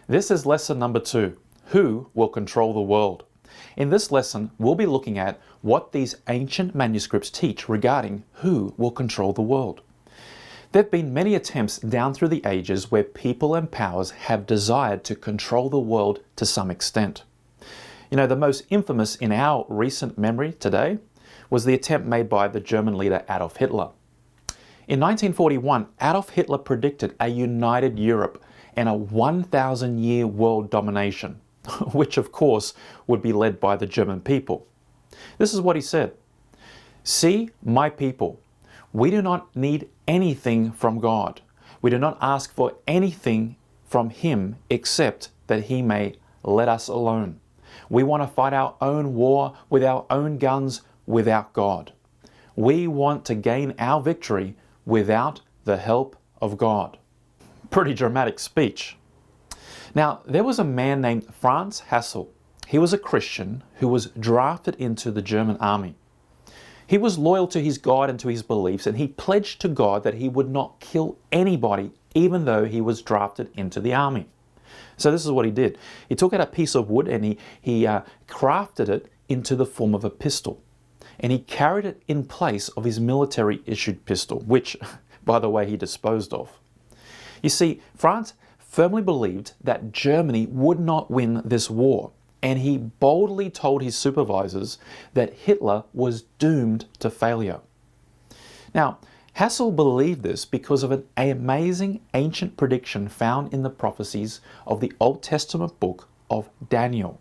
This is lesson number 2, Who will control the world? In this lesson, we'll be looking at what these ancient manuscripts teach regarding who will control the world. There have been many attempts down through the ages where people and powers have desired to control the world to some extent. You know, the most infamous in our recent memory today was the attempt made by the German leader Adolf Hitler. In 1941, Adolf Hitler predicted a united Europe and a 1,000-year world domination, which of course would be led by the German people. This is what he said: "See, my people, we do not need anything from God. We do not ask for anything from Him except that He may let us alone. We want to fight our own war with our own guns without God. We want to gain our victory without the help of God." Pretty dramatic speech. Now, there was a man named Franz Hassel. He was a Christian who was drafted into the German army. He was loyal to his God and to his beliefs, and he pledged to God that he would not kill anybody, even though he was drafted into the army. So this is what he did. He took out a piece of wood and he crafted it into the form of a pistol. And he carried it in place of his military-issued pistol, which, by the way, he disposed of. You see, Franz firmly believed that Germany would not win this war, and he boldly told his supervisors that Hitler was doomed to failure. Now, Hassel believed this because of an amazing ancient prediction found in the prophecies of the Old Testament book of Daniel.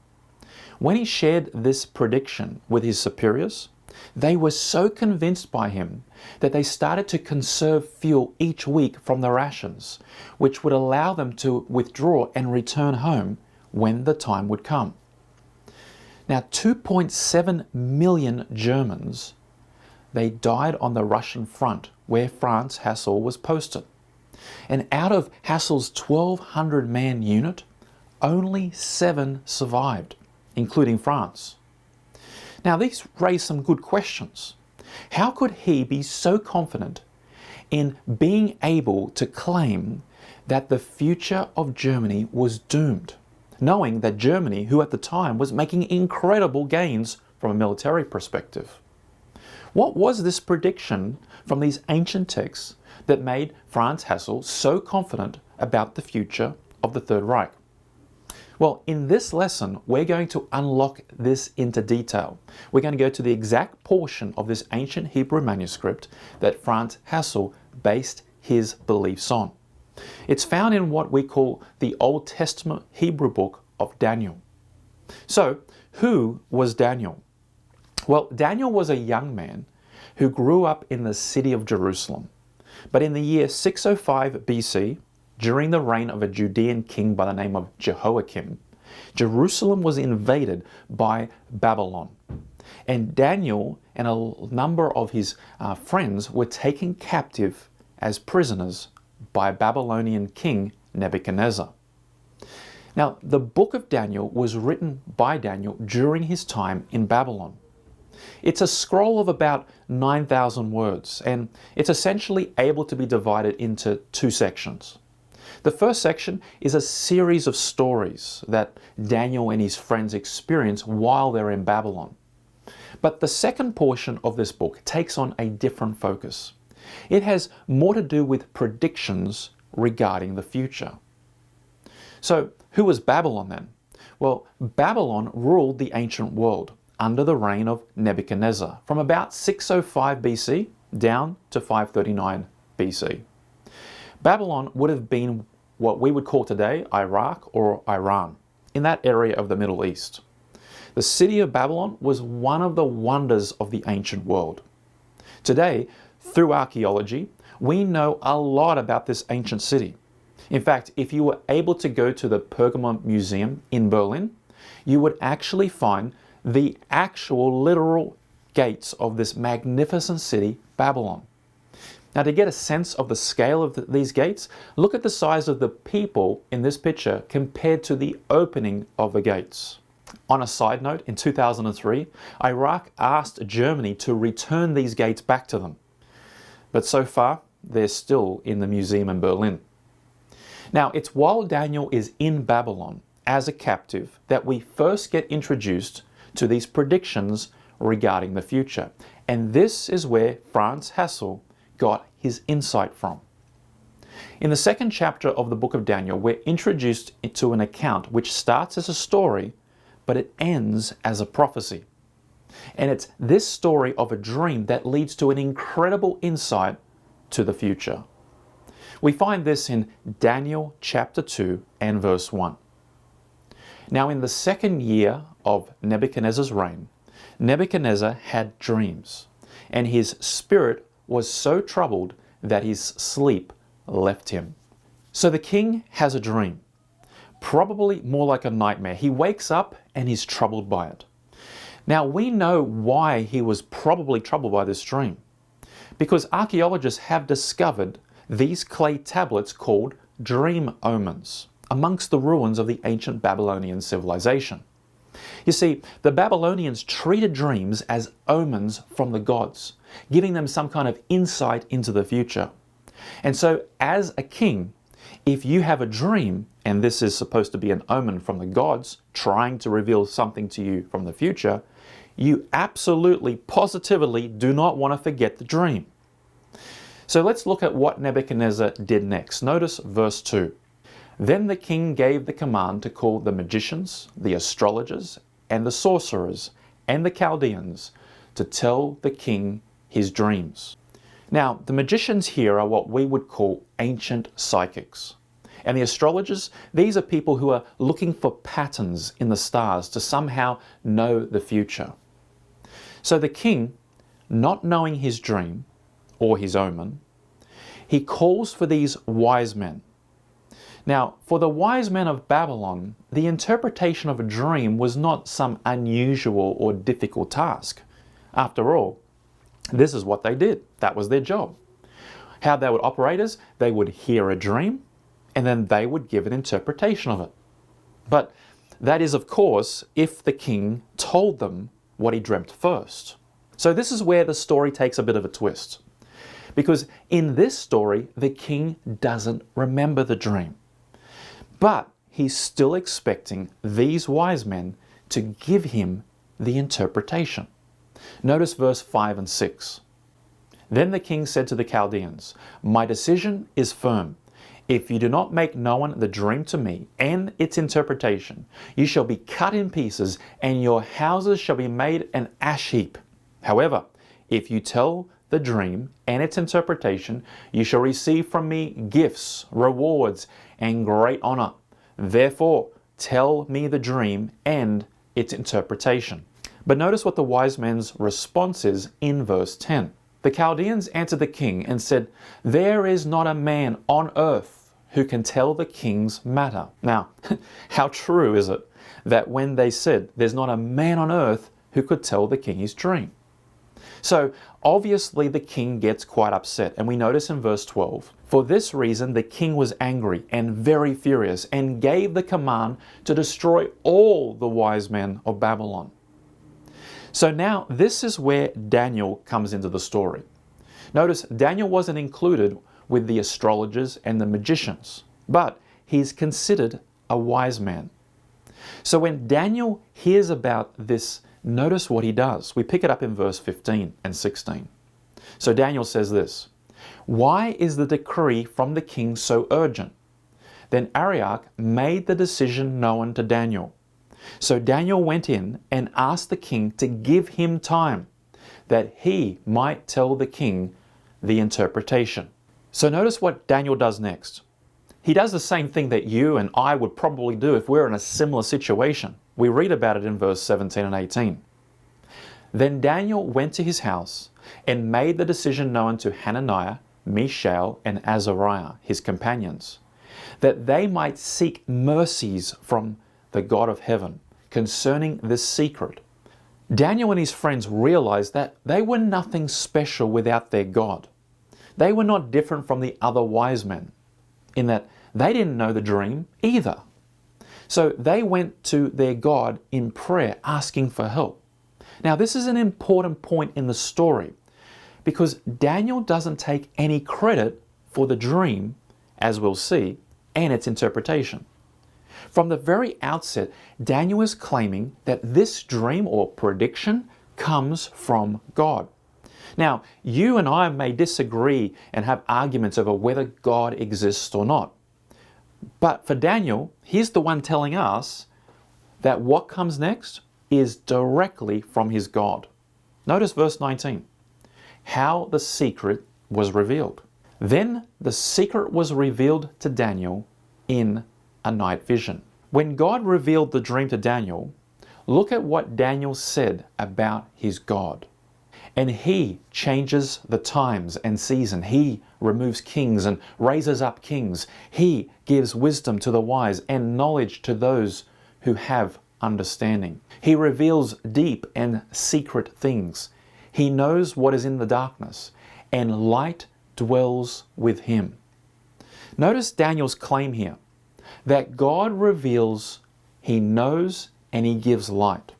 When he shared this prediction with his superiors, they were so convinced by him that they started to conserve fuel each week from the rations, which would allow them to withdraw and return home when the time would come. Now, 2.7 million Germans, they died on the Russian front where Franz Hassel was posted. And out of Hassel's 1,200-man unit, only 7 survived, including Franz. Now, these raise some good questions. How could he be so confident in being able to claim that the future of Germany was doomed, knowing that Germany, who at the time was making incredible gains from a military perspective? What was this prediction from these ancient texts that made Franz Hassel so confident about the future of the Third Reich? Well, in this lesson, we're going to unlock this into detail. We're going to go to the exact portion of this ancient Hebrew manuscript that Franz Hassel based his beliefs on. It's found in what we call the Old Testament Hebrew book of Daniel. So, who was Daniel? Well, Daniel was a young man who grew up in the city of Jerusalem. But in the year 605 BC, during the reign of a Judean king by the name of Jehoiakim, Jerusalem was invaded by Babylon. And Daniel and a number of his friends were taken captive as prisoners by Babylonian king Nebuchadnezzar. Now, the book of Daniel was written by Daniel during his time in Babylon. It's a scroll of about 9,000 words, and it's essentially able to be divided into 2 sections. The first section is a series of stories that Daniel and his friends experience while they're in Babylon. But the second portion of this book takes on a different focus. It has more to do with predictions regarding the future. So, who was Babylon then? Well, Babylon ruled the ancient world under the reign of Nebuchadnezzar from about 605 BC down to 539 BC. Babylon would have been what we would call today Iraq or Iran, in that area of the Middle East. The city of Babylon was one of the wonders of the ancient world. Today, through archaeology, we know a lot about this ancient city. In fact, if you were able to go to the Pergamon Museum in Berlin, you would actually find the actual literal gates of this magnificent city, Babylon. Now, to get a sense of the scale of these gates, look at the size of the people in this picture compared to the opening of the gates. On a side note, in 2003, Iraq asked Germany to return these gates back to them. But so far, they're still in the museum in Berlin. Now, it's while Daniel is in Babylon as a captive that we first get introduced to these predictions regarding the future. And this is where Franz Hassel got his insight from. In the second chapter of the book of Daniel, we're introduced to an account which starts as a story, but it ends as a prophecy. And it's this story of a dream that leads to an incredible insight to the future. We find this in Daniel chapter 2 and verse 1. Now in the second year of Nebuchadnezzar's reign, Nebuchadnezzar had dreams, and his spirit was so troubled that his sleep left him. So the king has a dream, probably more like a nightmare. He wakes up and he's troubled by it. Now we know why he was probably troubled by this dream, because archaeologists have discovered these clay tablets called dream omens amongst the ruins of the ancient Babylonian civilization. You see, the Babylonians treated dreams as omens from the gods, giving them some kind of insight into the future. And so, as a king, if you have a dream, and this is supposed to be an omen from the gods, trying to reveal something to you from the future, you absolutely, positively do not want to forget the dream. So let's look at what Nebuchadnezzar did next. Notice verse 2. Then the king gave the command to call the magicians, the astrologers, and the sorcerers, and the Chaldeans to tell the king his dreams. Now, the magicians here are what we would call ancient psychics. And the astrologers, these are people who are looking for patterns in the stars to somehow know the future. So the king, not knowing his dream or his omen, he calls for these wise men. Now, for the wise men of Babylon, the interpretation of a dream was not some unusual or difficult task. After all, this is what they did. That was their job. How they would operate is they would hear a dream and then they would give an interpretation of it. But that is, of course, if the king told them what he dreamt first. So this is where the story takes a bit of a twist. Because in this story, the king doesn't remember the dream. But he's still expecting these wise men to give him the interpretation. Notice verse 5 and 6. Then the king said to the Chaldeans, "My decision is firm. If you do not make known the dream to me and its interpretation, you shall be cut in pieces, and your houses shall be made an ash heap. However, if you tell the dream and its interpretation, you shall receive from me gifts, rewards, and great honor. Therefore, tell me the dream and its interpretation." But notice what the wise men's response is in verse 10. The Chaldeans answered the king and said, "There is not a man on earth who can tell the king's matter." Now, how true is it that when they said there's not a man on earth who could tell the king his dream? So obviously the king gets quite upset, and we notice in verse 12, "For this reason the king was angry and very furious and gave the command to destroy all the wise men of Babylon." So now this is where Daniel comes into the story. Notice Daniel wasn't included with the astrologers and the magicians, but he's considered a wise man. So when Daniel hears about this, notice what he does. We pick it up in verse 15 and 16. So Daniel says this, "Why is the decree from the king so urgent?" Then Arioch made the decision known to Daniel. So Daniel went in and asked the king to give him time, that he might tell the king the interpretation. So notice what Daniel does next. He does the same thing that you and I would probably do if we're in a similar situation. We read about it in verse 17 and 18. Then Daniel went to his house and made the decision known to Hananiah, Mishael, and Azariah, his companions, that they might seek mercies from the God of heaven concerning this secret. Daniel and his friends realized that they were nothing special without their God. They were not different from the other wise men, in that they didn't know the dream either. So they went to their God in prayer, asking for help. Now this is an important point in the story, because Daniel doesn't take any credit for the dream, as we'll see, and its interpretation. From the very outset, Daniel is claiming that this dream or prediction comes from God. Now, you and I may disagree and have arguments over whether God exists or not. But for Daniel, he's the one telling us that what comes next is directly from his God. Notice verse 19. How the secret was revealed. Then the secret was revealed to Daniel in a night vision. When God revealed the dream to Daniel, look at what Daniel said about his God. And he changes the times and season. He removes kings and raises up kings. He gives wisdom to the wise and knowledge to those who have understanding. He reveals deep and secret things. He knows what is in the darkness, and light dwells with him. Notice Daniel's claim here that God reveals, he knows, and he gives light.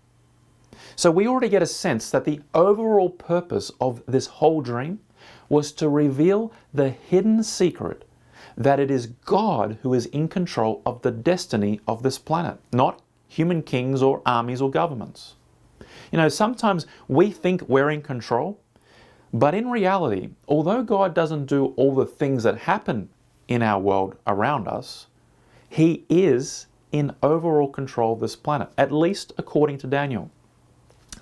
So we already get a sense that the overall purpose of this whole dream was to reveal the hidden secret that it is God who is in control of the destiny of this planet, not human kings or armies or governments. You know, sometimes we think we're in control, but in reality, although God doesn't do all the things that happen in our world around us, he is in overall control of this planet, at least according to Daniel.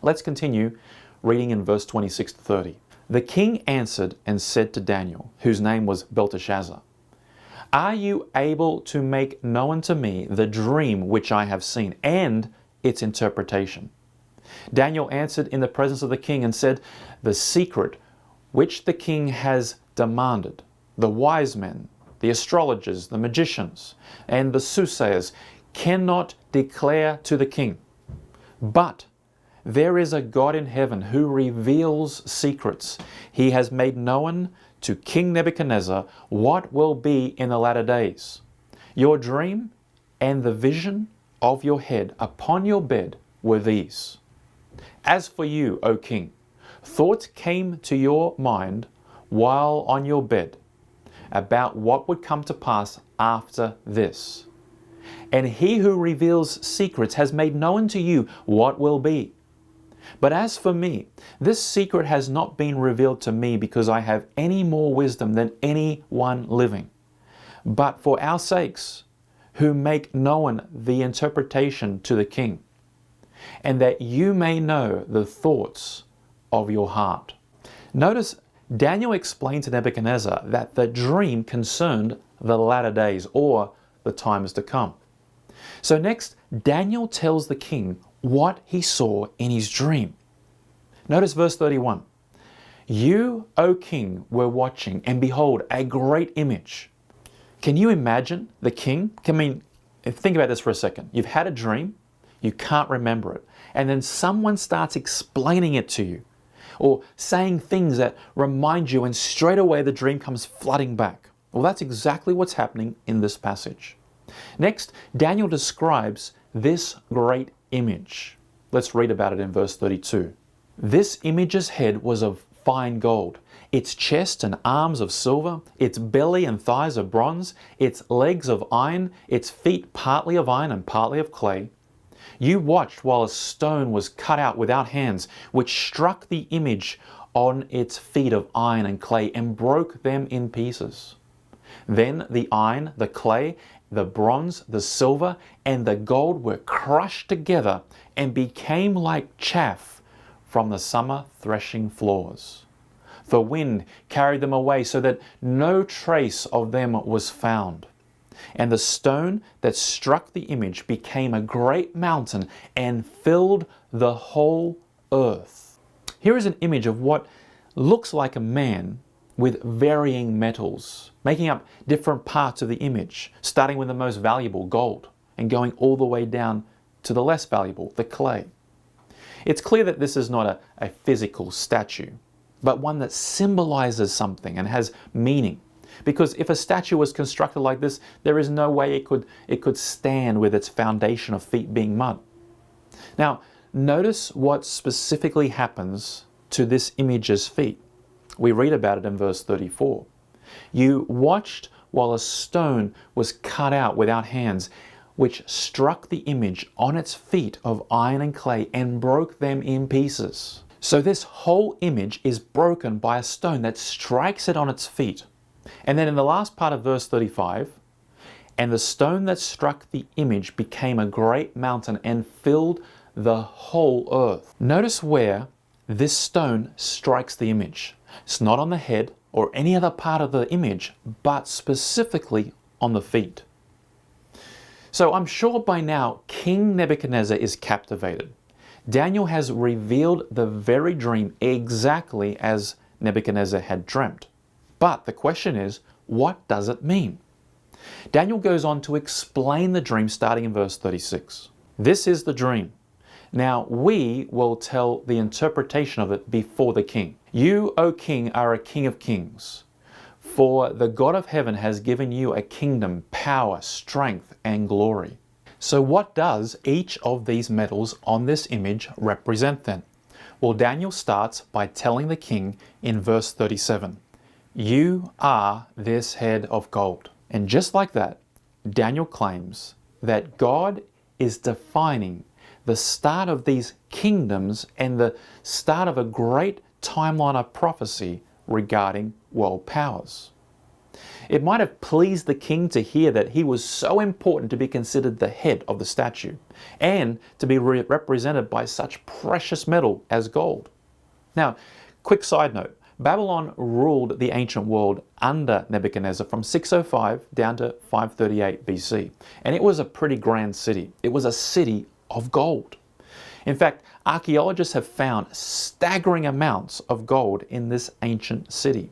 Let's continue reading in verse 26 to 30. The king answered and said to Daniel, whose name was Belteshazzar, "Are you able to make known to me the dream which I have seen and its interpretation?" Daniel answered in the presence of the king and said, "The secret which the king has demanded, the wise men, the astrologers, the magicians, and the soothsayers cannot declare to the king. But there is a God in heaven who reveals secrets. He has made known to King Nebuchadnezzar what will be in the latter days. Your dream and the vision of your head upon your bed were these. As for you, O king, thoughts came to your mind while on your bed about what would come to pass after this. And he who reveals secrets has made known to you what will be. But as for me, this secret has not been revealed to me because I have any more wisdom than anyone living, but for our sakes, who make known the interpretation to the king, and that you may know the thoughts of your heart." Notice Daniel explained to Nebuchadnezzar that the dream concerned the latter days, or the times to come. So next, Daniel tells the king what he saw in his dream. Notice verse 31. "You, O king, were watching, and behold, a great image." Can you imagine the king? Think about this for a second. You've had a dream, you can't remember it, and then someone starts explaining it to you, or saying things that remind you, and straight away the dream comes flooding back. Well, that's exactly what's happening in this passage. Next, Daniel describes this great image. Let's read about it in verse 32. "This image's head was of fine gold, its chest and arms of silver, its belly and thighs of bronze, its legs of iron, its feet partly of iron and partly of clay. You watched while a stone was cut out without hands, which struck the image on its feet of iron and clay and broke them in pieces. Then the iron, the clay, the bronze, the silver, and the gold were crushed together and became like chaff from the summer threshing floors. The wind carried them away so that no trace of them was found. And the stone that struck the image became a great mountain and filled the whole earth." Here is an image of what looks like a man with varying metals, making up different parts of the image, starting with the most valuable, gold, and going all the way down to the less valuable, the clay. It's clear that this is not a physical statue, but one that symbolizes something and has meaning. Because if a statue was constructed like this, there is no way it could stand with its foundation of feet being mud. Now, notice what specifically happens to this image's feet. We read about it in verse 34. "You watched while a stone was cut out without hands, which struck the image on its feet of iron and clay and broke them in pieces. So this whole image is broken by a stone that strikes it on its feet. And then in the last part of verse 35, and the stone that struck the image became a great mountain and filled the whole earth. Notice where this stone strikes the image. It's not on the head or any other part of the image, but specifically on the feet. So I'm sure by now King Nebuchadnezzar is captivated. Daniel has revealed the very dream exactly as Nebuchadnezzar had dreamt. But the question is, what does it mean? Daniel goes on to explain the dream starting in verse 36. This is the dream. Now we will tell the interpretation of it before the king. You, O king, are a king of kings. For the God of heaven has given you a kingdom, power, strength, and glory. So what does each of these metals on this image represent then? Well, Daniel starts by telling the king in verse 37, you are this head of gold. And just like that, Daniel claims that God is defining the start of these kingdoms and the start of a great timeline of prophecy regarding world powers. It might have pleased the king to hear that he was so important to be considered the head of the statue and to be represented by such precious metal as gold. Now, quick side note, Babylon ruled the ancient world under Nebuchadnezzar from 605 down to 538 BC, and it was a pretty grand city. It was a city of gold. In fact, archaeologists have found staggering amounts of gold in this ancient city.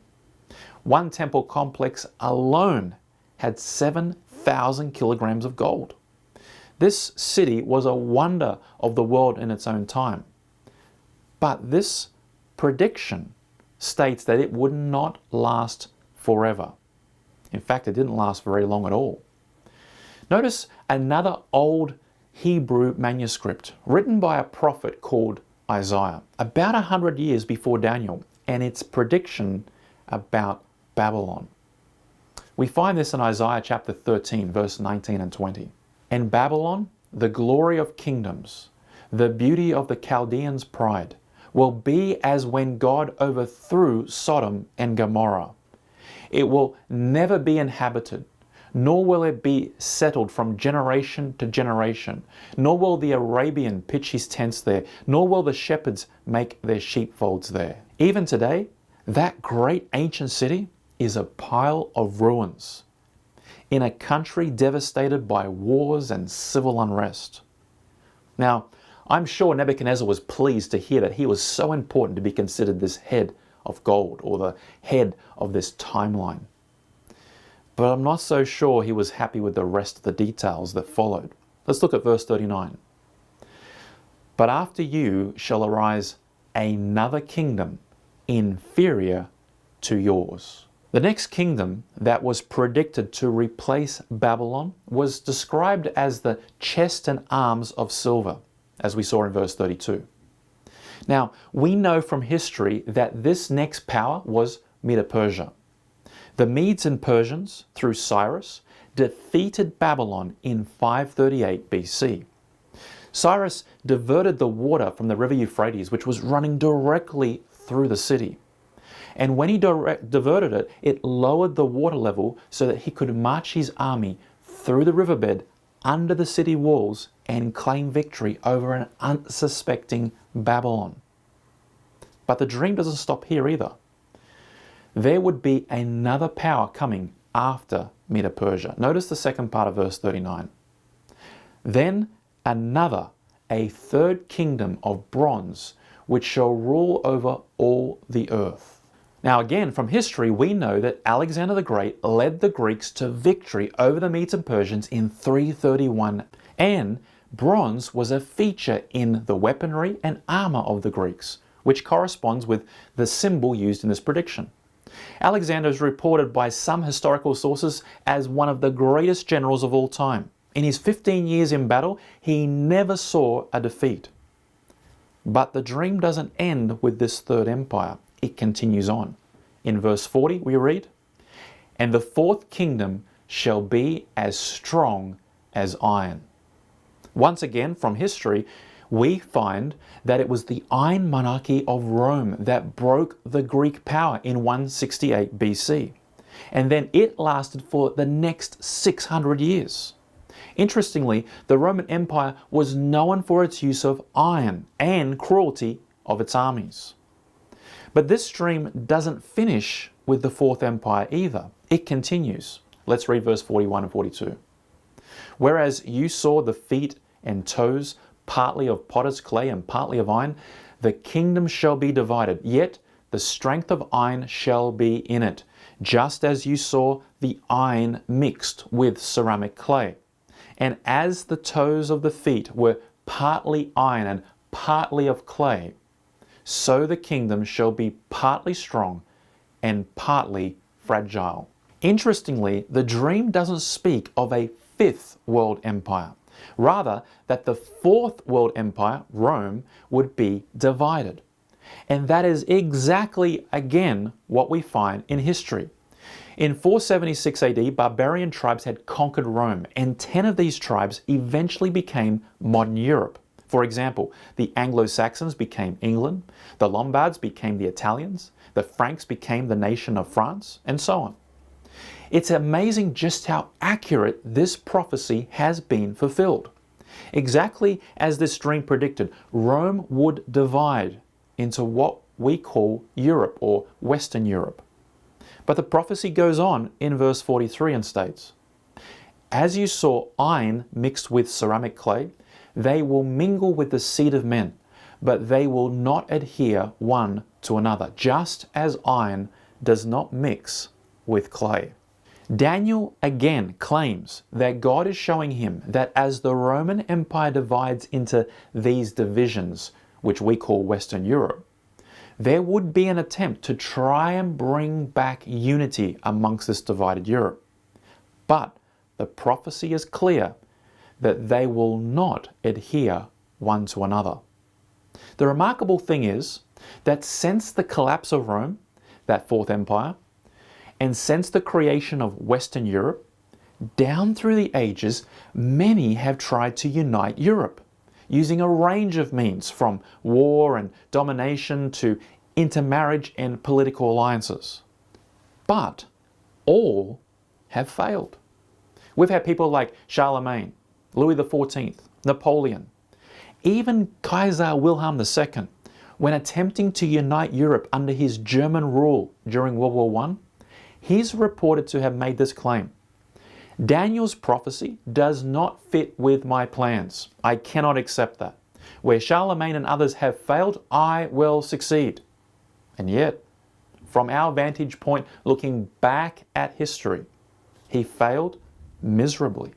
One temple complex alone had 7,000 kilograms of gold. This city was a wonder of the world in its own time. But this prediction states that it would not last forever. In fact, it didn't last very long at all. Notice another old Hebrew manuscript written by a prophet called Isaiah, about 100 years before Daniel, and its prediction about Babylon. We find this in Isaiah chapter 13, verse 19 and 20. And Babylon, the glory of kingdoms, the beauty of the Chaldeans' pride, will be as when God overthrew Sodom and Gomorrah. It will never be inhabited, nor will it be settled from generation to generation, nor will the Arabian pitch his tents there, nor will the shepherds make their sheepfolds there. Even today, that great ancient city is a pile of ruins in a country devastated by wars and civil unrest. Now, I'm sure Nebuchadnezzar was pleased to hear that he was so important to be considered this head of gold, or the head of this timeline. But I'm not so sure he was happy with the rest of the details that followed. Let's look at verse 39. But after you shall arise another kingdom inferior to yours. The next kingdom that was predicted to replace Babylon was described as the chest and arms of silver, as we saw in verse 32. Now, we know from history that this next power was Medo-Persia. The Medes and Persians, through Cyrus, defeated Babylon in 538 BC. Cyrus diverted the water from the river Euphrates, which was running directly through the city. And when he diverted it, it lowered the water level so that he could march his army through the riverbed under the city walls and claim victory over an unsuspecting Babylon. But the dream doesn't stop here either. There would be another power coming after Medo-Persia. Notice the second part of verse 39. Then another, a third kingdom of bronze, which shall rule over all the earth. Now again, from history, we know that Alexander the Great led the Greeks to victory over the Medes and Persians in 331, and bronze was a feature in the weaponry and armor of the Greeks, which corresponds with the symbol used in this prediction. Alexander is reported by some historical sources as one of the greatest generals of all time. In his 15 years in battle, he never saw a defeat. But the dream doesn't end with this third empire. It continues on. In verse 40 we read, and the fourth kingdom shall be as strong as iron. Once again, from history, we find that it was the Iron Monarchy of Rome that broke the Greek power in 168 BC. And then it lasted for the next 600 years. Interestingly, the Roman Empire was known for its use of iron and cruelty of its armies. But this stream doesn't finish with the Fourth Empire either. It continues. Let's read verse 41 and 42. Whereas you saw the feet and toes, partly of potter's clay and partly of iron, the kingdom shall be divided, yet the strength of iron shall be in it, just as you saw the iron mixed with ceramic clay. And as the toes of the feet were partly iron and partly of clay, so the kingdom shall be partly strong and partly fragile. Interestingly, the dream doesn't speak of a fifth world empire, rather that the fourth world empire, Rome, would be divided. And that is exactly, again, what we find in history. In 476 AD, barbarian tribes had conquered Rome, and 10 of these tribes eventually became modern Europe. For example, the Anglo-Saxons became England, the Lombards became the Italians, the Franks became the nation of France, and so on. It's amazing just how accurate this prophecy has been fulfilled. Exactly as this dream predicted, Rome would divide into what we call Europe or Western Europe. But the prophecy goes on in verse 43 and states, "As you saw iron mixed with ceramic clay, they will mingle with the seed of men, but they will not adhere one to another, just as iron does not mix with clay." Daniel again claims that God is showing him that as the Roman Empire divides into these divisions, which we call Western Europe, there would be an attempt to try and bring back unity amongst this divided Europe. But the prophecy is clear that they will not adhere one to another. The remarkable thing is that since the collapse of Rome, that Fourth Empire, and since the creation of Western Europe, down through the ages, many have tried to unite Europe, using a range of means from war and domination to intermarriage and political alliances. But all have failed. We've had people like Charlemagne, Louis XIV, Napoleon, even Kaiser Wilhelm II, when attempting to unite Europe under his German rule during World War I, he's reported to have made this claim: Daniel's prophecy does not fit with my plans. I cannot accept that. Where Charlemagne and others have failed, I will succeed. And yet, from our vantage point, looking back at history, he failed miserably.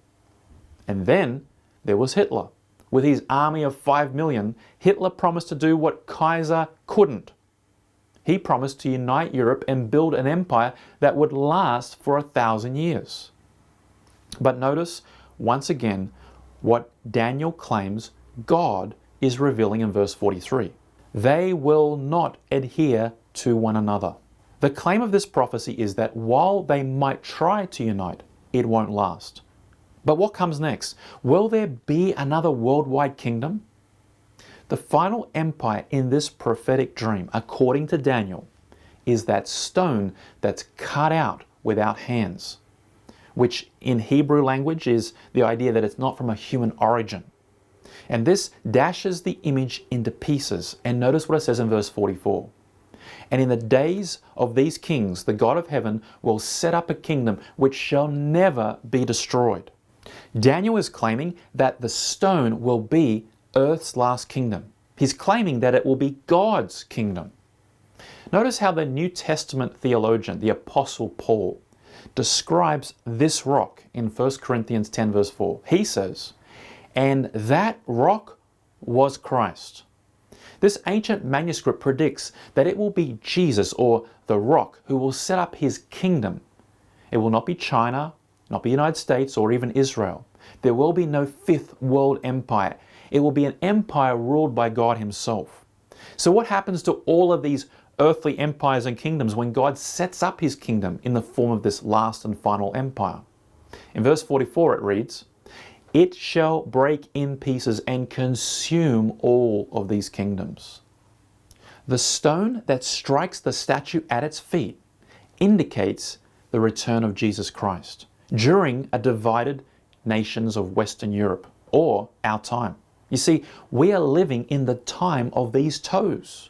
And then there was Hitler. With his army of 5 million, Hitler promised to do what Kaiser couldn't. He promised to unite Europe and build an empire that would last for 1,000 years. But notice, once again, what Daniel claims God is revealing in verse 43. They will not adhere to one another. The claim of this prophecy is that while they might try to unite, it won't last. But what comes next? Will there be another worldwide kingdom? The final empire in this prophetic dream, according to Daniel, is that stone that's cut out without hands, which in Hebrew language is the idea that it's not from a human origin. And this dashes the image into pieces. And notice what it says in verse 44. And in the days of these kings, the God of heaven will set up a kingdom which shall never be destroyed. Daniel is claiming that the stone will be Earth's last kingdom. He's claiming that it will be God's kingdom. Notice how the New Testament theologian, the Apostle Paul, describes this rock in 1 Corinthians 10 verse 4. He says, "And that rock was Christ." This ancient manuscript predicts that it will be Jesus, or the rock, who will set up his kingdom. It will not be China, not the United States, or even Israel. There will be no fifth world empire. It will be an empire ruled by God himself. So what happens to all of these earthly empires and kingdoms when God sets up his kingdom in the form of this last and final empire. In verse 44 it reads, "It shall break in pieces and consume all of these kingdoms." The stone that strikes the statue at its feet indicates the return of Jesus Christ during a divided nations of Western Europe, or our time. You see, we are living in the time of these toes.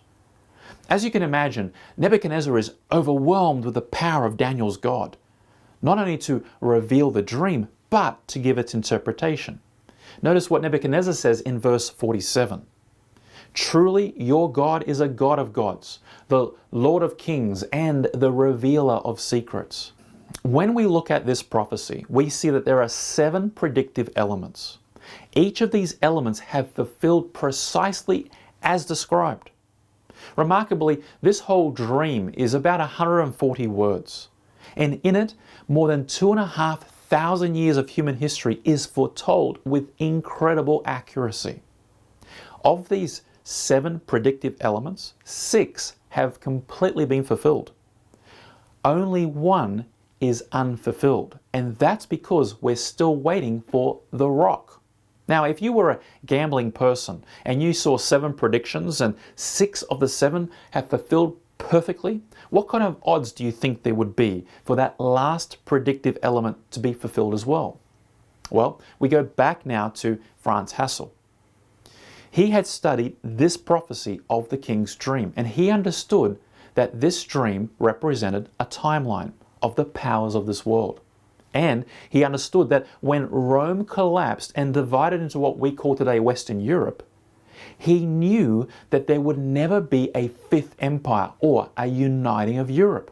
As you can imagine, Nebuchadnezzar is overwhelmed with the power of Daniel's God, not only to reveal the dream, but to give its interpretation. Notice what Nebuchadnezzar says in verse 47. "Truly your God is a God of gods, the Lord of kings, and the revealer of secrets." When we look at this prophecy, we see that there are 7 predictive elements. Each of these elements have fulfilled precisely as described. Remarkably, this whole dream is about 140 words, and in it, more than 2,500 years of human history is foretold with incredible accuracy. Of these 7 predictive elements, 6 have completely been fulfilled. Only 1 is unfulfilled, and that's because we're still waiting for the rock. Now, if you were a gambling person and you saw 7 predictions and 6 of the 7 have fulfilled perfectly, what kind of odds do you think there would be for that last predictive element to be fulfilled as well? Well, we go back now to Franz Hassel. He had studied this prophecy of the king's dream, and he understood that this dream represented a timeline of the powers of this world. And he understood that when Rome collapsed and divided into what we call today Western Europe, he knew that there would never be a 5th empire or a uniting of Europe.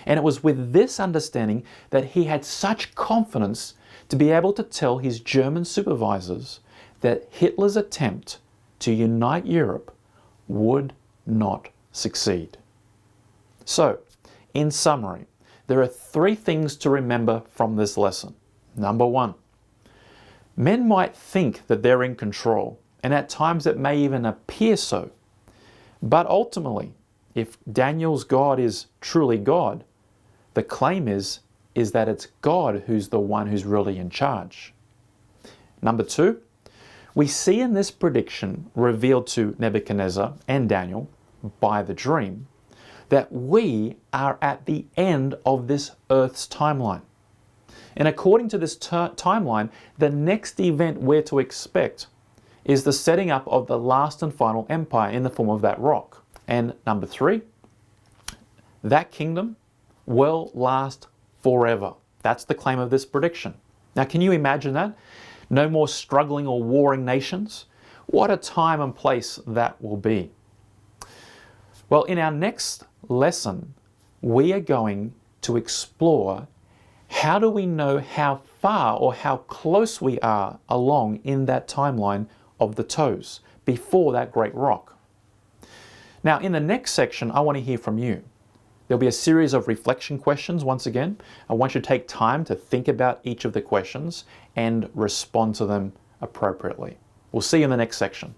And it was with this understanding that he had such confidence to be able to tell his German supervisors that Hitler's attempt to unite Europe would not succeed. So, in summary, there are 3 things to remember from this lesson. Number 1, men might think that they're in control, and at times it may even appear so. But ultimately, if Daniel's God is truly God, the claim is that it's God who's the one who's really in charge. Number 2, we see in this prediction revealed to Nebuchadnezzar and Daniel by the dream that we are at the end of this earth's timeline. And according to this timeline, the next event we're to expect is the setting up of the last and final empire in the form of that rock. And number 3, that kingdom will last forever. That's the claim of this prediction. Now, can you imagine that? No more struggling or warring nations? What a time and place that will be. Well, in our next lesson, we are going to explore how do we know how far or how close we are along in that timeline of the toes before that great rock. Now, in the next section, I want to hear from you. There'll be a series of reflection questions once again. I want you to take time to think about each of the questions and respond to them appropriately. We'll see you in the next section.